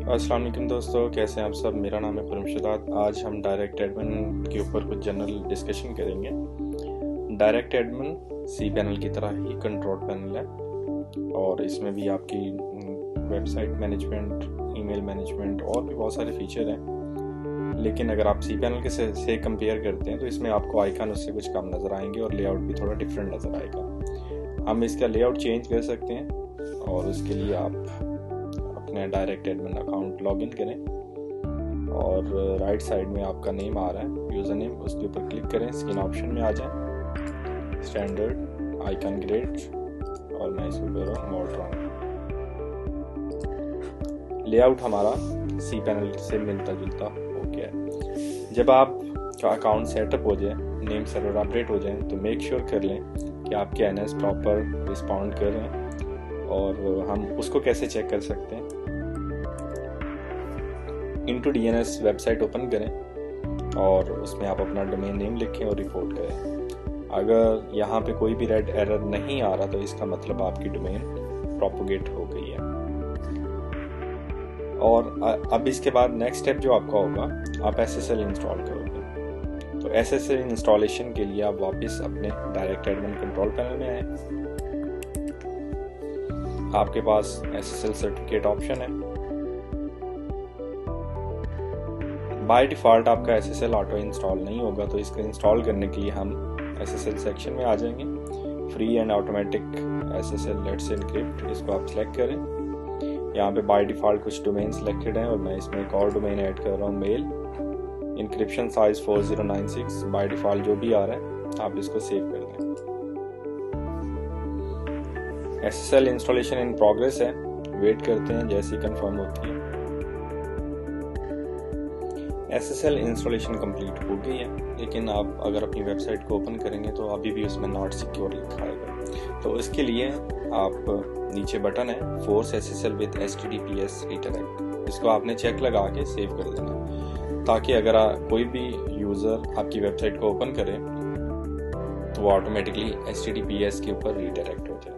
अस्सलाम वालेकुम दोस्तों, कैसे हैं आप सब। मेरा नाम है खुर्शीद। आज हम डायरेक्ट एडमिन के ऊपर कुछ जनरल डिस्कशन करेंगे। डायरेक्ट एडमिन सी पैनल की तरह ही कंट्रोल पैनल है और इसमें भी आपकी वेबसाइट मैनेजमेंट, ईमेल मैनेजमेंट और भी बहुत सारे फीचर हैं। लेकिन अगर आप सी पैनल के से कंपेयर करते हैं तो इसमें आपको आइकन उससे कुछ कम नज़र आएंगे और लेआउट भी थोड़ा डिफरेंट नज़र आएगा। हम इसका लेआउट चेंज कर सकते हैं और उसके लिए आप अपने डायरेक्ट एडमिन अकाउंट लॉगिन करें और राइट साइड में आपका नेम आ रहा है, यूज़र नेम, उसके ऊपर क्लिक करें। स्क्रीन ऑप्शन में आ जाएं, स्टैंडर्ड, आइकन ग्रेड और मैं इसको कर रहा हूँ मॉडर्न। लेआउट हमारा सी पैनल से मिलता जुलता हो गया है। जब आपका अकाउंट सेटअप हो जाए, नेम सर्वर अपडेट हो जाए तो मेक श्योर कर लें कि आपके एनएस प्रॉपर रिस्पॉन्ड कर रहे हैं। और हम उसको कैसे चेक कर सकते हैं, इनटू डीएनएस वेबसाइट ओपन करें और उसमें आप अपना डोमेन नेम लिखें और रिपोर्ट करें। अगर यहाँ पे कोई भी रेड एरर नहीं आ रहा तो इसका मतलब आपकी डोमेन प्रोपोगेट हो गई है। और अब इसके बाद नेक्स्ट स्टेप जो आपका होगा, आप एसएसएल इंस्टॉल करोगे। तो एसएसएल इंस्टॉलेशन के लिए आप वापस अपने डायरेक्ट एडमिन कंट्रोल पैनल में आए। आपके पास एसएसएल सर्टिफिकेट ऑप्शन है। बाय डिफ़ॉल्ट आपका एसएसएल ऑटो इंस्टॉल नहीं होगा, तो इसको इंस्टॉल करने के लिए हम एसएसएल सेक्शन में आ जाएंगे। Free and automatic SSL let's encrypt, इसको आप सिलेक्ट करें। यहाँ पे बाय डिफ़ॉल्ट कुछ डोमेन सिलेक्टेड हैं और मैं इसमें एक और डोमेन ऐड कर रहा हूँ, mail. Encryption size 4096, by default जो भी आ रहा है आप इसको सेव कर दें। एसएसएल इंस्टॉलेशन इन प्रोग्रेस है, वेट करते हैं जैसे ही कंफर्म होती है। एसएसएल इंस्टॉलेशन कंप्लीट हो गई है, लेकिन आप अगर अपनी वेबसाइट को ओपन करेंगे तो अभी भी उसमें नॉट सिक्योर लिखा आएगा। तो इसके लिए आप नीचे बटन है force SSL with HTTPS redirect, इसको आपने चेक लगा के सेव कर देना, ताकि अगर कोई भी यूज़र आपकी वेबसाइट को ओपन करे तो वो ऑटोमेटिकली HTTPS के ऊपर रीडायरेक्ट हो जाए।